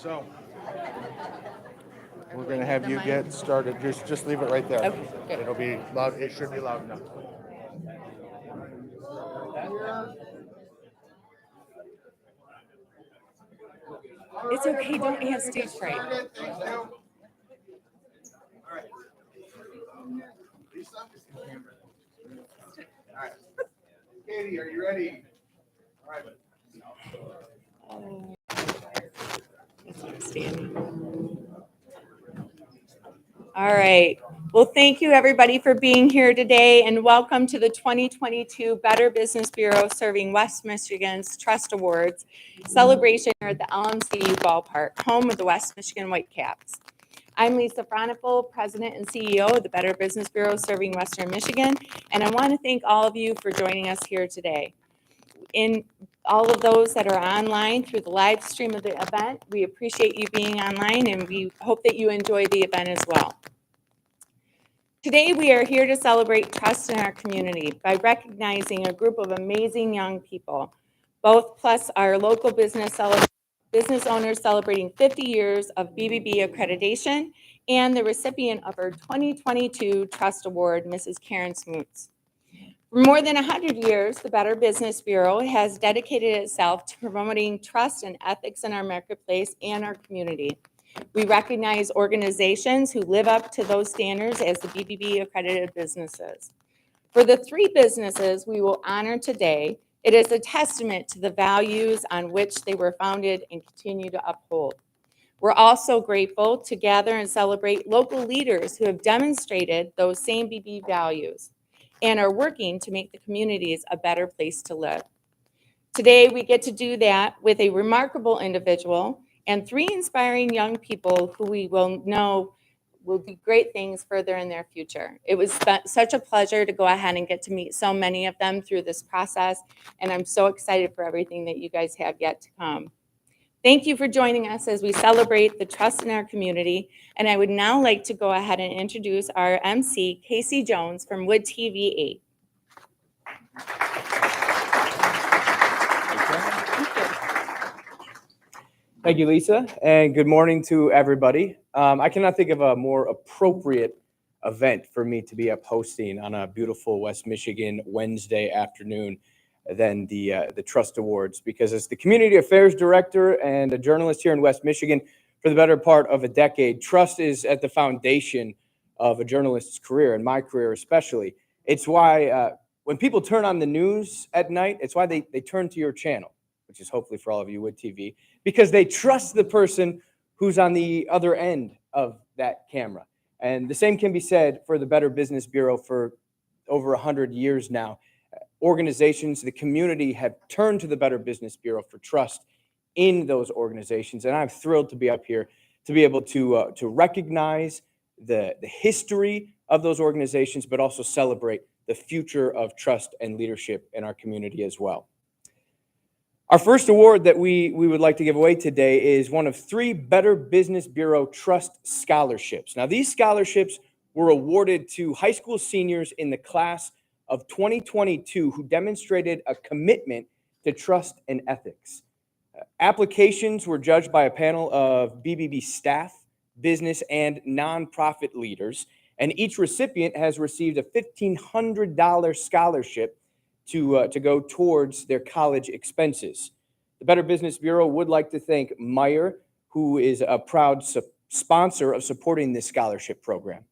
So we're going to have you get started. Just leave it right there. Okay, good. It'll be loud. It should be loud enough. It's okay. Don't have stage fright. Thank you. All right. Lisa? All right. Katie, are you ready? All right. That's outstanding. All right. Well, thank you everybody for being here today, and welcome to the 2022 Better Business Bureau Serving West Michigan's Trust Awards celebration here at the LMCU Ballpark, home of the West Michigan Whitecaps. I'm Lisa Fronifel, President and CEO of the Better Business Bureau Serving Western Michigan, and I want to thank all of you for joining us here today. In all of those that are online through the live stream of the event, we appreciate you being online, and we hope that you enjoy the event as well. Today, we are here to celebrate trust in our community by recognizing a group of amazing young people, both plus our local business owners celebrating 50 years of BBB Accreditation and the recipient of our 2022 Trust Award, Mrs. Karen Smoots. For more than 100 years, the Better Business Bureau has dedicated itself to promoting trust and ethics in our marketplace and our community. We recognize organizations who live up to those standards as the BBB accredited businesses. For the three businesses we will honor today, it is a testament to the values on which they were founded and continue to uphold. We're also grateful to gather and celebrate local leaders who have demonstrated those same BBB values and are working to make the communities a better place to live. Today, we get to do that with a remarkable individual and three inspiring young people who we will know will do great things further in their future. It was such a pleasure to go ahead and get to meet so many of them through this process, and I'm so excited for everything that you guys have yet to come. Thank you for joining us as we celebrate the trust in our community, and I would now like to go ahead and introduce our MC, Casey Jones from Wood TV 8. Thank you, Lisa, and good morning to everybody. I cannot think of a more appropriate event for me to be up hosting on a beautiful West Michigan Wednesday afternoon than the Trust Awards, because as the Community Affairs Director and a journalist here in West Michigan for the better part of a decade, trust is at the foundation of a journalist's career, and my career especially. It's why when people turn on the news at night, it's why they turn to your channel, which is hopefully for all of you with TV, because they trust the person who's on the other end of that camera. And the same can be said for the Better Business Bureau for over 100 years now. Organizations, the community have turned to the Better Business Bureau for trust in those organizations. And I'm thrilled to be up here to be able to recognize the history of those organizations, but also celebrate the future of trust and leadership in our community as well. Our first award that we would like to give away today is one of three Better Business Bureau Trust Scholarships. Now, these scholarships were awarded to high school seniors in the class of 2022 who demonstrated a commitment to trust and ethics. Applications were judged by a panel of BBB staff, business, and nonprofit leaders, and each recipient has received a $1,500 scholarship to go towards their college expenses. The Better Business Bureau would like to thank Meyer, who is a proud sponsor of supporting this scholarship program.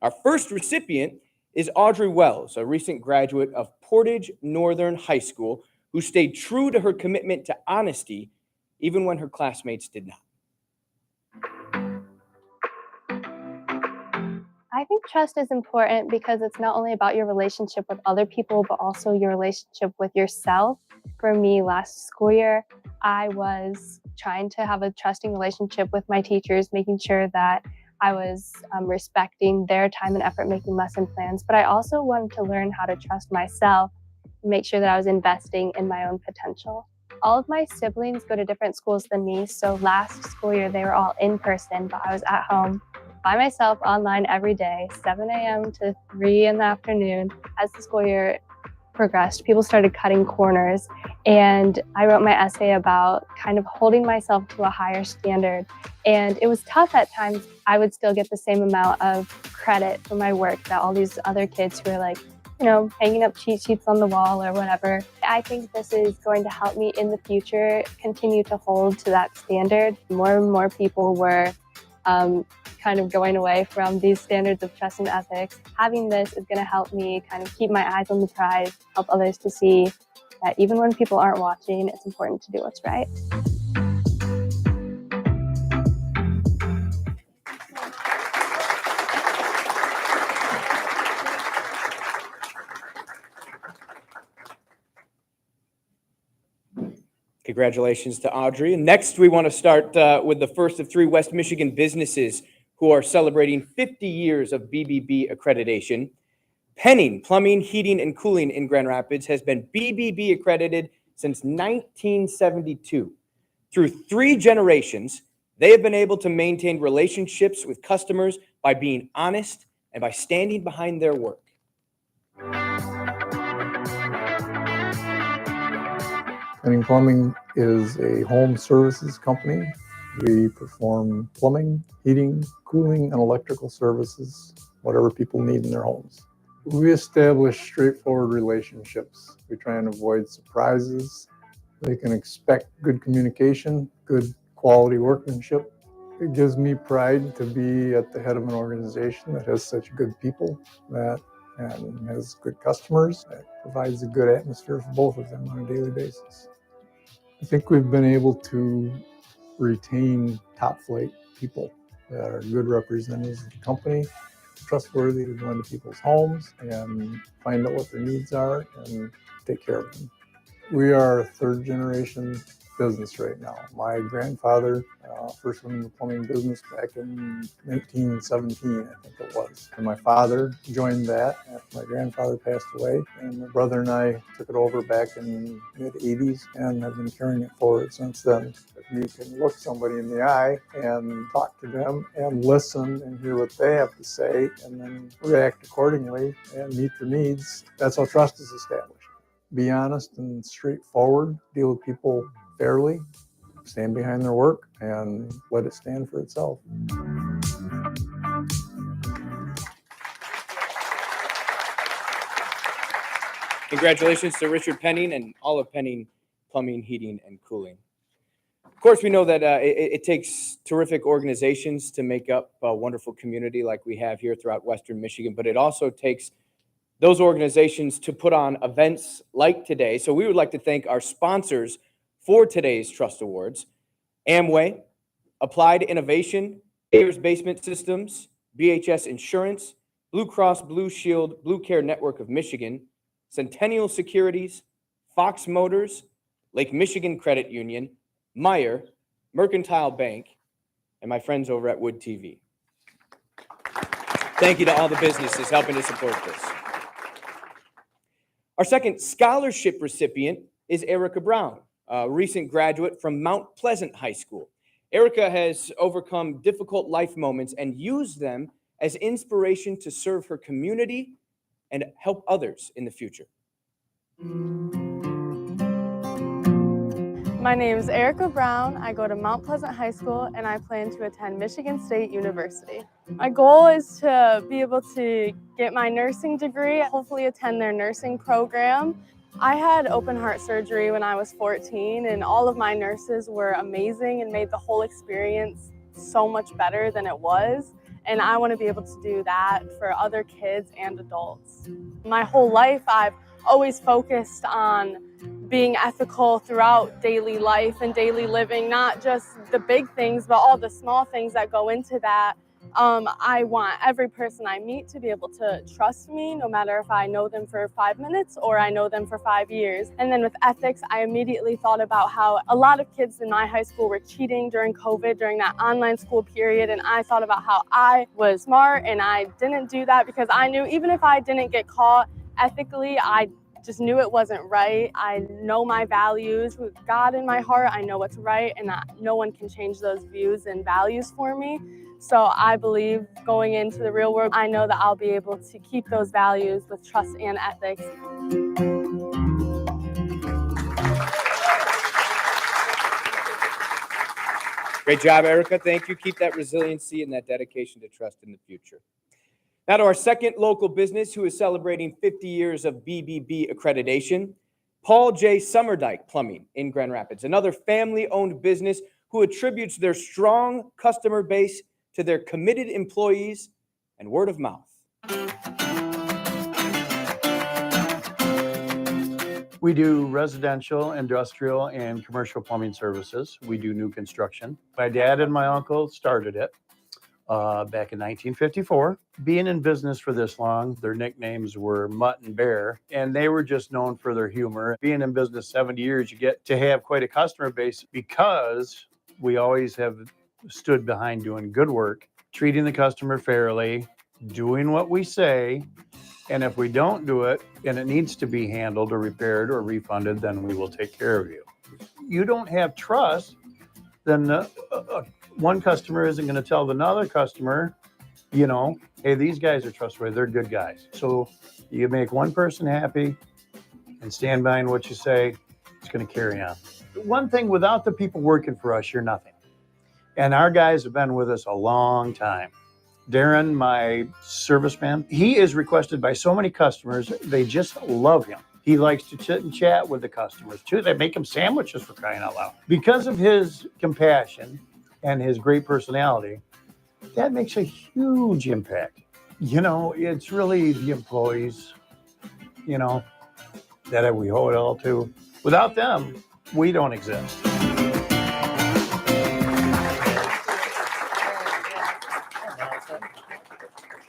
Our first recipient is Audrey Wells, a recent graduate of Portage Northern High School, who stayed true to her commitment to honesty, even when her classmates did not. I think trust is important because it's not only about your relationship with other people, but also your relationship with yourself. For me, last school year, I was trying to have a trusting relationship with my teachers, making sure that I was respecting their time and effort making lesson plans. But I also wanted to learn how to trust myself and make sure that I was investing in my own potential. All of my siblings go to different schools than me, so last school year they were all in person, but I was at home by myself online every day, 7 a.m. to 3 in the afternoon. As the school year progressed, people started cutting corners And I wrote my essay about kind of holding myself to a higher standard. And it was tough at times. I would still get the same amount of credit for my work that all these other kids who are like, hanging up cheat sheets on the wall or whatever. I think this is going to help me in the future continue to hold to that standard. More and more people were kind of going away from these standards of trust and ethics. Having this is going to help me kind of keep my eyes on the prize, help others to see that even when people aren't watching, it's important to do what's right. Congratulations to Audrey. And next, we want to start with the first of 3 West Michigan businesses who are celebrating 50 years of BBB accreditation. Penning Plumbing, Heating, and Cooling in Grand Rapids has been BBB accredited since 1972. Through 3 generations, they have been able to maintain relationships with customers by being honest and by standing behind their work. Penning Plumbing is a home services company. We perform plumbing, heating, cooling, and electrical services, whatever people need in their homes. We establish straightforward relationships. We try and avoid surprises. They can expect good communication, good quality workmanship. It gives me pride to be at the head of an organization that has such good people and has good customers. That provides a good atmosphere for both of them on a daily basis. I think we've been able to retain top flight people that are good representatives of the company, trustworthy to go into people's homes and find out what their needs are and take care of them. We are a 3rd generation business right now. My grandfather first went into the plumbing business back in 1917, I think it was. And my father joined that after my grandfather passed away. And my brother and I took it over back in mid-80s and have been carrying it forward since then. If you can look somebody in the eye and talk to them and listen and hear what they have to say and then react accordingly and meet their needs, that's how trust is established. Be honest and straightforward, deal with people fairly, stand behind their work, and let it stand for itself. Congratulations to Richard Penning and all of Penning Plumbing, Heating, and Cooling. Of course, we know that it takes terrific organizations to make up a wonderful community like we have here throughout Western Michigan, but it also takes those organizations to put on events like today. So we would like to thank our sponsors for today's Trust Awards: Amway, Applied Innovation, Ayers Basement Systems, BHS Insurance, Blue Cross Blue Shield Blue Care Network of Michigan, Centennial Securities, Fox Motors, Lake Michigan Credit Union, Meyer, Mercantile Bank, and my friends over at Wood TV. Thank you to all the businesses helping to support this. Our second scholarship recipient is Erica Brown, a recent graduate from Mount Pleasant High School. Erica has overcome difficult life moments and used them as inspiration to serve her community and help others in the future. My name is Erica Brown. I go to Mount Pleasant High School and I plan to attend Michigan State University. My goal is to be able to get my nursing degree, hopefully attend their nursing program. I had open heart surgery when I was 14 and all of my nurses were amazing and made the whole experience so much better than it was. And I want to be able to do that for other kids and adults. My whole life, I've always focused on being ethical throughout daily life and daily living, not just the big things, but all the small things that go into that. I want every person I meet to be able to trust me, no matter if I know them for 5 minutes or I know them for 5 years. And then with ethics, I immediately thought about how a lot of kids in my high school were cheating during COVID, during that online school period. And I thought about how I was smart and I didn't do that because I knew even if I didn't get caught ethically, I just knew it wasn't right. I know my values. With God in my heart, I know what's right, and no one can change those views and values for me. So I believe going into the real world, I know that I'll be able to keep those values with trust and ethics. Great job, Erica. Thank you. Keep that resiliency and that dedication to trust in the future. Now to our second local business who is celebrating 50 years of BBB accreditation, Paul J. Summerdike Plumbing in Grand Rapids, another family-owned business who attributes their strong customer base to their committed employees and word of mouth. We do residential, industrial, and commercial plumbing services. We do new construction. My dad and my uncle started it back in 1954. Being in business for this long, their nicknames were Mutt and Bear, and they were just known for their humor. Being in business 70 years, you get to have quite a customer base because we always have stood behind doing good work, treating the customer fairly, doing what we say, and if we don't do it and it needs to be handled or repaired or refunded, then we will take care of you. You don't have trust, then one customer isn't going to tell another customer, you know, hey, these guys are trustworthy, they're good guys. So you make one person happy and stand behind what you say, it's going to carry on. One thing, without the people working for us, you're nothing. And our guys have been with us a long time. Darren, my serviceman, he is requested by so many customers, they just love him. He likes to sit and chat with the customers too. They make him sandwiches, for crying out loud. Because of his compassion and his great personality, that makes a huge impact. You know, it's really the employees, you know, that we owe it all to. Without them, we don't exist.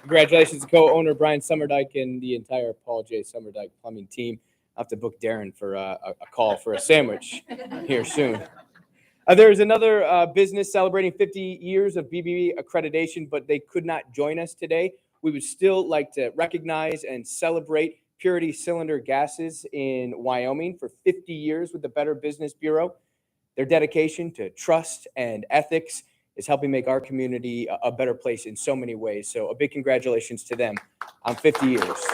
Congratulations to co-owner Brian Summerdike and the entire Paul J. Summerdike Plumbing team. I'll have to book Darren for a call for a sandwich here soon. There's another business celebrating 50 years of BBB accreditation, but they could not join us today. We would still like to recognize and celebrate Purity Cylinder Gases in Wyoming for 50 years with the Better Business Bureau. Their dedication to trust and ethics is helping make our community a better place in so many ways. So a big congratulations to them on 50 years.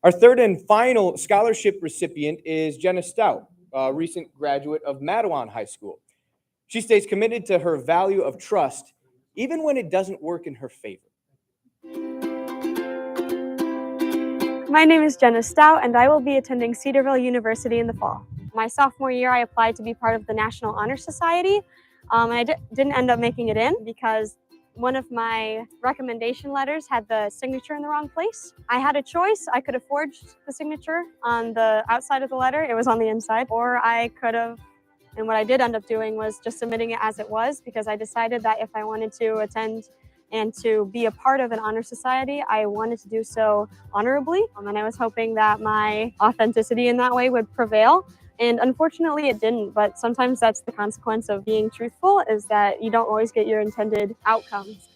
Our third and final scholarship recipient is Jenna Stout, a recent graduate of Mattawan High School. She stays committed to her value of trust, even when it doesn't work in her favor. My name is Jenna Stout, and I will be attending Cedarville University in the fall. My sophomore year, I applied to be part of the National Honor Society. I didn't end up making it in because one of my recommendation letters had the signature in the wrong place. I had a choice. I could have forged the signature on the outside of the letter. It was on the inside. Or I could have, and what I did end up doing was just submitting it as it was, because I decided that if I wanted to attend and to be a part of an honor society, I wanted to do so honorably. And I was hoping that my authenticity in that way would prevail. And unfortunately it didn't, but sometimes that's the consequence of being truthful, is that you don't always get your intended outcomes.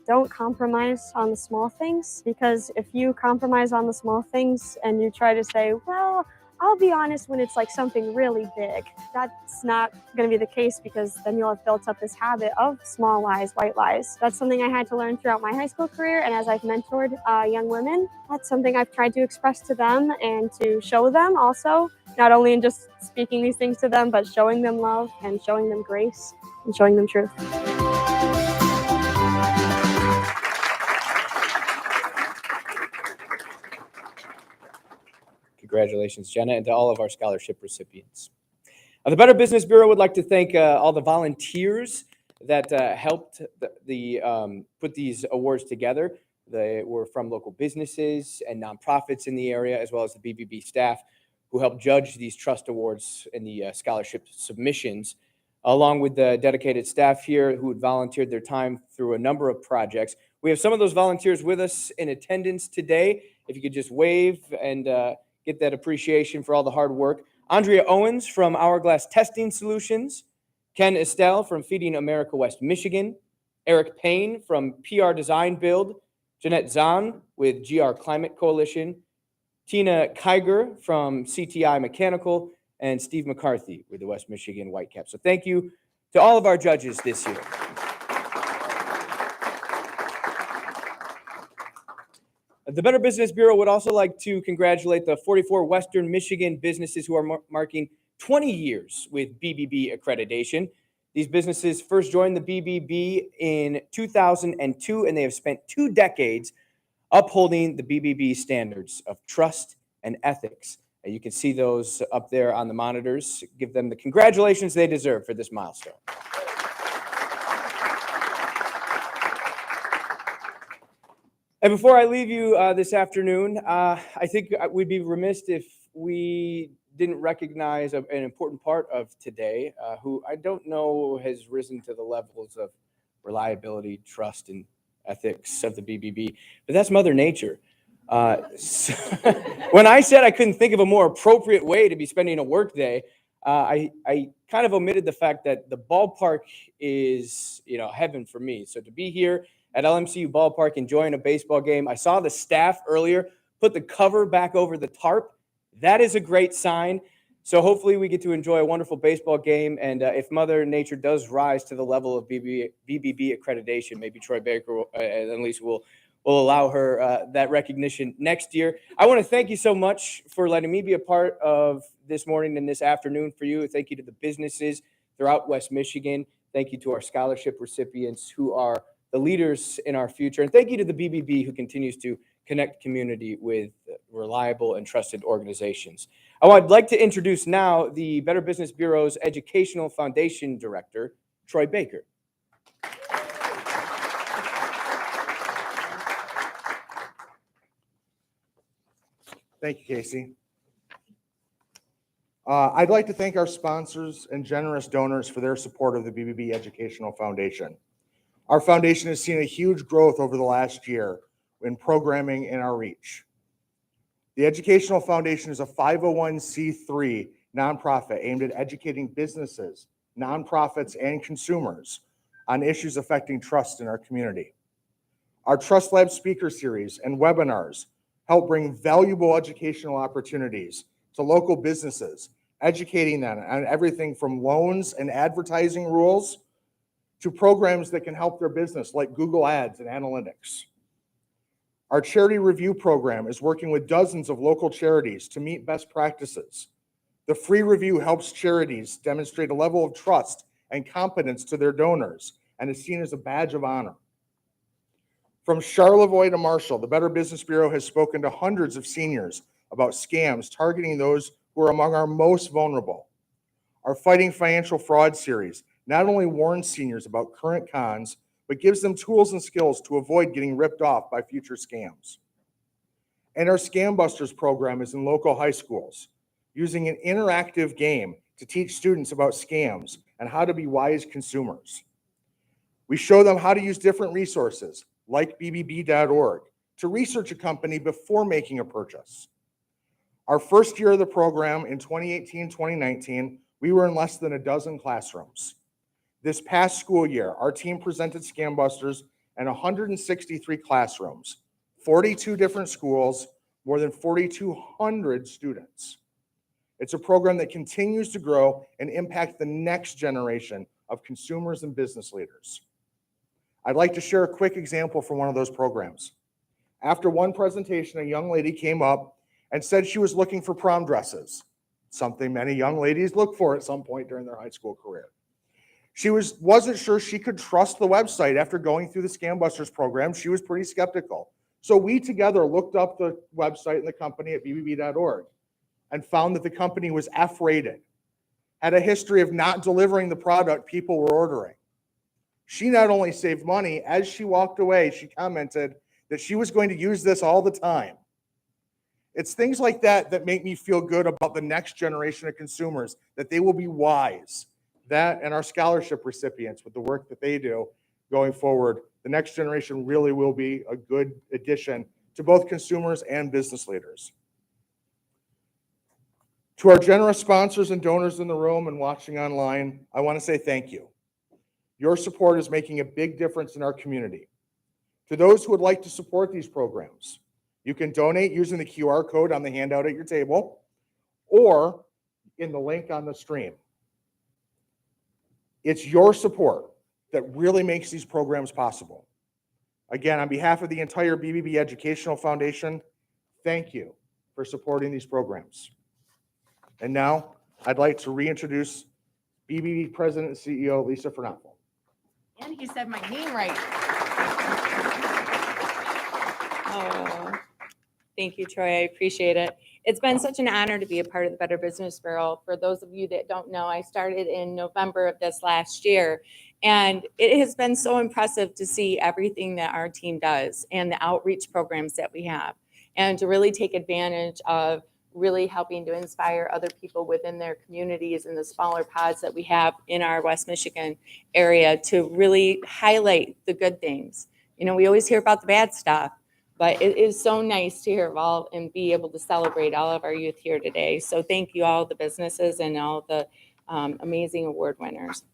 Don't compromise on the small things, because if you compromise on the small things and you try to say, well, I'll be honest when it's like something really big, that's not going to be the case, because then you'll have built up this habit of small lies, white lies. That's something I had to learn throughout my high school career, and as I've mentored young women, that's something I've tried to express to them and to show them also, not only in just speaking these things to them, but showing them love and showing them grace and showing them truth. Congratulations, Jenna, and to all of our scholarship recipients. The Better Business Bureau would like to thank all the volunteers that helped put these awards together. They were from local businesses and nonprofits in the area, as well as the BBB staff who helped judge these trust awards and the scholarship submissions, along with the dedicated staff here who had volunteered their time through a number of projects. We have some of those volunteers with us in attendance today. If you could just wave and get that appreciation for all the hard work. Andrea Owens from Hourglass Testing Solutions, Ken Estelle from Feeding America West Michigan, Eric Payne from PR Design Build, Jeanette Zahn with GR Climate Coalition, Tina Kiger from CTI Mechanical, and Steve McCarthy with the West Michigan Whitecaps. So thank you to all of our judges this year. The Better Business Bureau would also like to congratulate the 44 Western Michigan businesses who are marking 20 years with BBB Accreditation. These businesses first joined the BBB in 2002, and they have spent 2 decades upholding the BBB standards of trust and ethics. And you can see those up there on the monitors. Give them the congratulations they deserve for this milestone. And before I leave you this afternoon, I think we'd be remiss if we didn't recognize an important part of today, who I don't know has risen to the levels of reliability, trust, and ethics of the BBB, but that's Mother Nature. So when I said I couldn't think of a more appropriate way to be spending a work day, I kind of omitted the fact that the ballpark is, heaven for me. So to be here at LMCU ballpark enjoying a baseball game, I saw the staff earlier put the cover back over the tarp. That is a great sign. So hopefully we get to enjoy a wonderful baseball game. And if Mother Nature does rise to the level of BBB accreditation, maybe Troy Baker at least will allow her that recognition next year. I want to thank you so much for letting me be a part of this morning and this afternoon for you. Thank you to the businesses throughout West Michigan. Thank you to our scholarship recipients who are the leaders in our future. And thank you to the BBB who continues to connect community with reliable and trusted organizations. I'd like to introduce now the Better Business Bureau's Educational Foundation Director, Troy Baker. Thank you, Casey. I'd like to thank our sponsors and generous donors for their support of the BBB Educational Foundation. Our foundation has seen a huge growth over the last year in programming and our reach. The Educational Foundation is a 501c3 nonprofit aimed at educating businesses, nonprofits, and consumers on issues affecting trust in our community. Our Trust Lab speaker series and webinars help bring valuable educational opportunities to local businesses, educating them on everything from loans and advertising rules to programs that can help their business like Google Ads and analytics. Our charity review program is working with dozens of local charities to meet best practices. The free review helps charities demonstrate a level of trust and competence to their donors and is seen as a badge of honor. From Charlevoix to Marshall, the Better Business Bureau has spoken to hundreds of seniors about scams targeting those who are among our most vulnerable. Our Fighting Financial Fraud series not only warns seniors about current cons, but gives them tools and skills to avoid getting ripped off by future scams. And our Scam Busters program is in local high schools, using an interactive game to teach students about scams and how to be wise consumers. We show them how to use different resources, like BBB.org, to research a company before making a purchase. Our first year of the program in 2018-2019, we were in less than a dozen classrooms. This past school year, our team presented Scam Busters in 163 classrooms, 42 different schools, more than 4,200 students. It's a program that continues to grow and impact the next generation of consumers and business leaders. I'd like to share a quick example from one of those programs. After one presentation, a young lady came up and said she was looking for prom dresses, something many young ladies look for at some point during their high school career. She wasn't sure she could trust the website after going through the Scam Busters program. She was pretty skeptical. So we together looked up the website and the company at bbb.org and found that the company was F-rated, had a history of not delivering the product people were ordering. She not only saved money, as she walked away, she commented that she was going to use this all the time. It's things like that that make me feel good about the next generation of consumers, that they will be wise. That and our scholarship recipients with the work that they do going forward, the next generation really will be a good addition to both consumers and business leaders. To our generous sponsors and donors in the room and watching online, I want to say thank you. Your support is making a big difference in our community. To those who would like to support these programs, you can donate using the QR code on the handout at your table or in the link on the stream. It's your support that really makes these programs possible. Again, on behalf of the entire BBB Educational Foundation, thank you for supporting these programs. And now, I'd like to reintroduce BBB President and CEO Lisa Fernapple. And he said my name right. Oh, thank you, Troy. I appreciate it. It's been such an honor to be a part of the Better Business Bureau. For those of you that don't know, I started in November of this last year, and it has been so impressive to see everything that our team does and the outreach programs that we have, and to really take advantage of really helping to inspire other people within their communities and the smaller pods that we have in our West Michigan area to really highlight the good things. You know, we always hear about the bad stuff, but it is so nice to hear of all and be able to celebrate all of our youth here today. So thank you all the businesses and all the amazing award winners.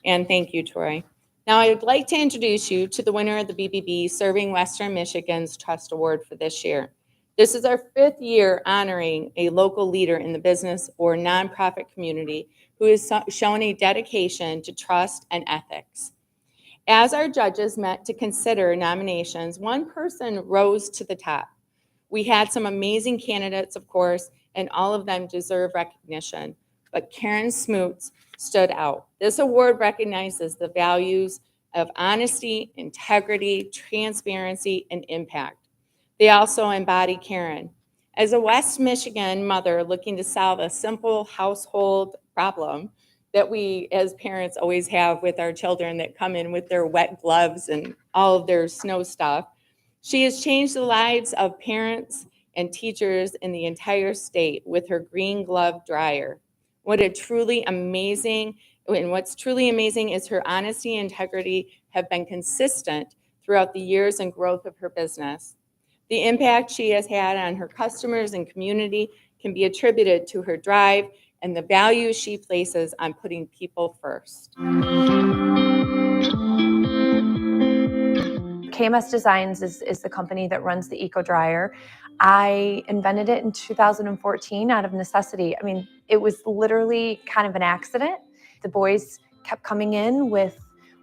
And thank you, Troy. Now I would like to introduce you to the winner of the BBB Serving Western Michigan's Trust Award for this year. This is our 5th year honoring a local leader in the business or nonprofit community who has shown a dedication to trust and ethics. As our judges met to consider nominations, one person rose to the top. We had some amazing candidates, of course, and all of them deserve recognition, but Karen Smoots stood out. This award recognizes the values of honesty, integrity, transparency, and impact. They also embody Karen. As a West Michigan mother looking to solve a simple household problem that we as parents always have with our children that come in with their wet gloves and all of their snow stuff, she has changed the lives of parents and teachers in the entire state with her green glove dryer. What's truly amazing is her honesty and integrity have been consistent throughout the years and growth of her business. The impact she has had on her customers and community can be attributed to her drive and the value she places on putting people first. KMS Designs is the company that runs the Eco Dryer. I invented it in 2014 out of necessity. I mean, it was literally kind of an accident. The boys kept coming in with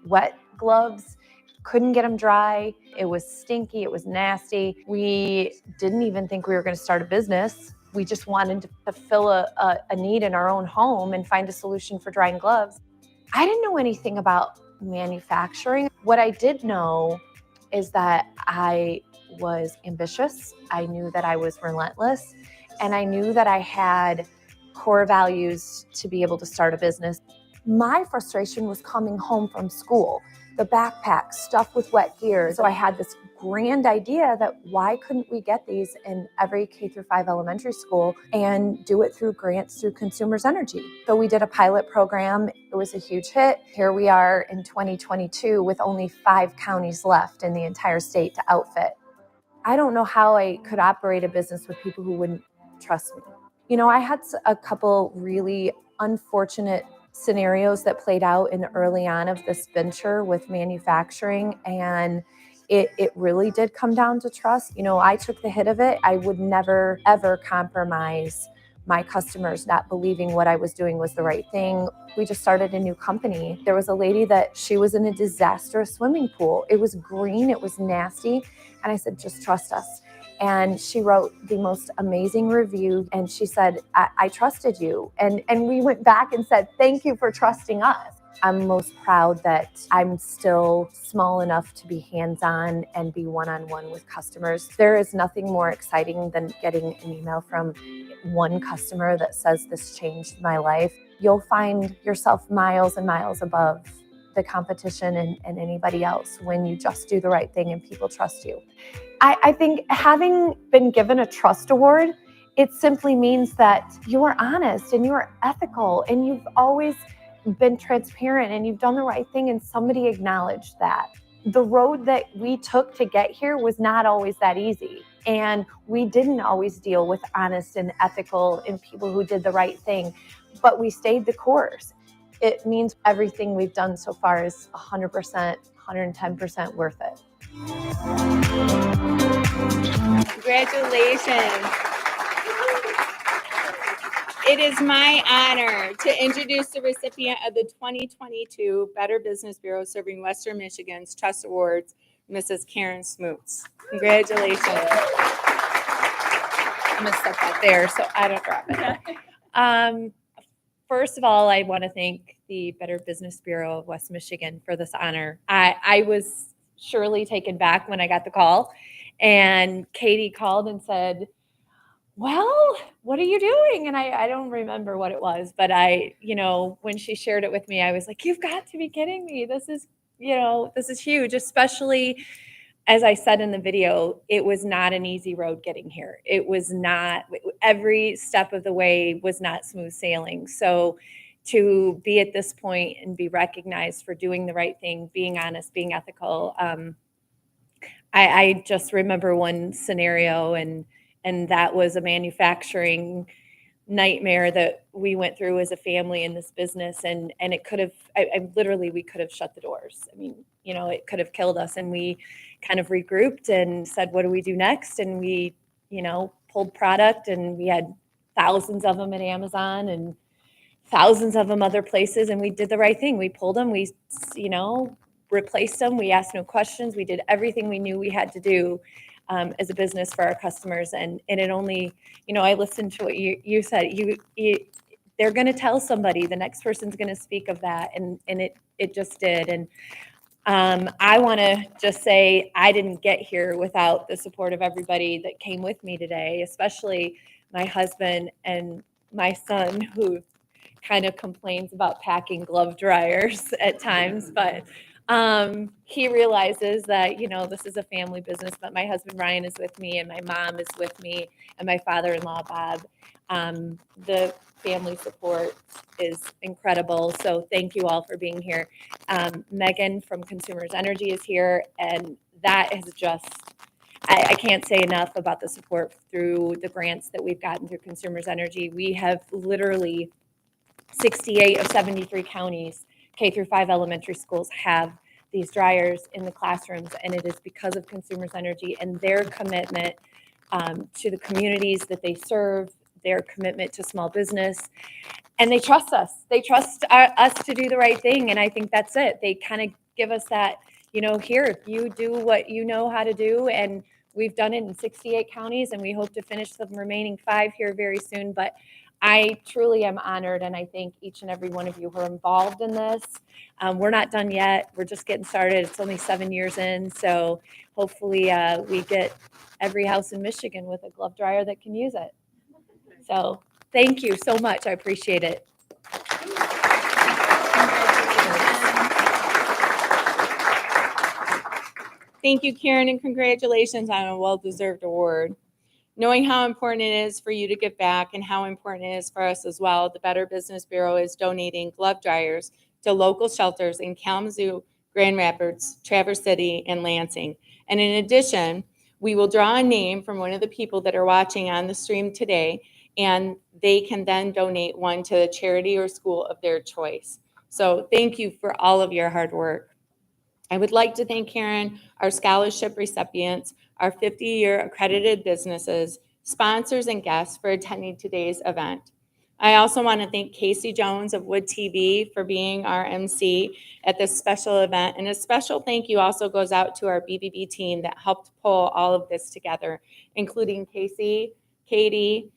wet gloves, couldn't get them dry. It was stinky, it was nasty. We didn't even think we were going to start a business. We just wanted to fill a need in our own home and find a solution for drying gloves. I didn't know anything about manufacturing. What I did know is that I was ambitious. I knew that I was relentless, and I knew that I had core values to be able to start a business. My frustration was coming home from school, the backpack stuffed with wet gear. So I had this grand idea that why couldn't we get these in every K-5 elementary school and do it through grants through Consumers Energy. So we did a pilot program. It was a huge hit. Here we are in 2022 with only 5 counties left in the entire state to outfit. I don't know how I could operate a business with people who wouldn't trust me. You know, I had a couple really unfortunate scenarios that played out in early on of this venture with manufacturing, and it really did come down to trust. You know, I took the hit of it. I would never, ever compromise my customers not believing what I was doing was the right thing. We just started a new company. There was a lady that she was in a disastrous swimming pool. It was green, it was nasty. And I said, just trust us. And she wrote the most amazing review. And she said, I trusted you. And we went back and said, thank you for trusting us. I'm most proud that I'm still small enough to be hands-on and be one-on-one with customers. There is nothing more exciting than getting an email from one customer that says this changed my life. You'll find yourself miles and miles above the competition and anybody else when you just do the right thing and people trust you. I think having been given a trust award, it simply means that you are honest and you are ethical and you've always been transparent and you've done the right thing and somebody acknowledged that. The road that we took to get here was not always that easy. And we didn't always deal with honest and ethical and people who did the right thing, but we stayed the course. It means everything we've done so far is 100%, 110% worth it. Congratulations. It is my honor to introduce the recipient of the 2022 Better Business Bureau Serving Western Michigan's Trust Awards, Mrs. Karen Smoots. Congratulations. I'm going to set that there so I don't drop it. first of all, I want to thank the Better Business Bureau of West Michigan for this honor. I was surely taken back when I got the call, and Katie called and said, well, what are you doing? And I don't remember what it was, but when she shared it with me, I was like, you've got to be kidding me. This is huge, especially as I said in the video, it was not an easy road getting here. It was not, every step of the way was not smooth sailing. So to be at this point and be recognized for doing the right thing, being honest, being ethical, I just remember one scenario, and that was a manufacturing nightmare that we went through as a family in this business, and it could have, we could have shut the doors. I mean, it could have killed us, and we kind of regrouped and said, what do we do next? And we, pulled product, and we had thousands of them at Amazon and thousands of them other places, and we did the right thing. We pulled them, we, replaced them, we asked no questions, we did everything we knew we had to do as a business for our customers. And it only, I listened to what you said. They're going to tell somebody, the next person's going to speak of that, and it just did. And I want to just say I didn't get here without the support of everybody that came with me today, especially my husband and my son, who kind of complains about packing glove dryers at times, but he realizes that, this is a family business, but my husband Ryan is with me, and my mom is with me, and my father-in-law Bob. The family support is incredible. So thank you all for being here. Megan from Consumers Energy is here, and that is just, I can't say enough about the support through the grants that we've gotten through Consumers Energy. We have literally 68 of 73 counties, K through 5 elementary schools, have these dryers in the classrooms, and it is because of Consumers Energy and their commitment to the communities that they serve, their commitment to small business, and they trust us. They trust us to do the right thing, and I think that's it. They kind of give us that, here, you do what you know how to do, and we've done it in 68 counties, and we hope to finish the remaining 5 here very soon. But I truly am honored, and I thank each and every one of you who are involved in this. We're not done yet. We're just getting started. It's only 7 years in, so hopefully we get every house in Michigan with a glove dryer that can use it. So thank you so much. I appreciate it. Thank you, Karen, and congratulations on a well-deserved award. Knowing how important it is for you to give back and how important it is for us as well, the Better Business Bureau is donating glove dryers to local shelters in Kalamazoo, Grand Rapids, Traverse City, and Lansing. And in addition, we will draw a name from one of the people that are watching on the stream today, and they can then donate one to a charity or school of their choice. So thank you for all of your hard work. I would like to thank Karen, our scholarship recipients, our 50-year accredited businesses, sponsors, and guests for attending today's event. I also want to thank Casey Jones of Wood TV for being our MC at this special event. And a special thank you also goes out to our BBB team that helped pull all of this together, including Casey, Katie,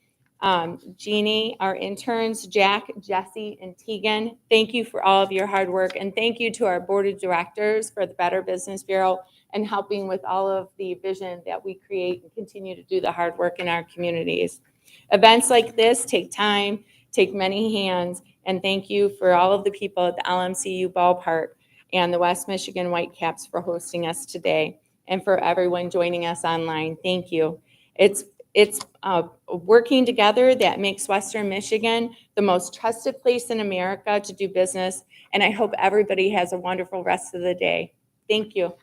Jeannie, our interns, Jack, Jesse, and Tegan. Thank you for all of your hard work. And thank you to our board of directors for the Better Business Bureau and helping with all of the vision that we create and continue to do the hard work in our communities. Events like this take time, take many hands, and thank you for all of the people at the LMCU ballpark and the West Michigan Whitecaps for hosting us today, and for everyone joining us online. Thank you. It's working together that makes Western Michigan the most trusted place in America to do business, and I hope everybody has a wonderful rest of the day. Thank you.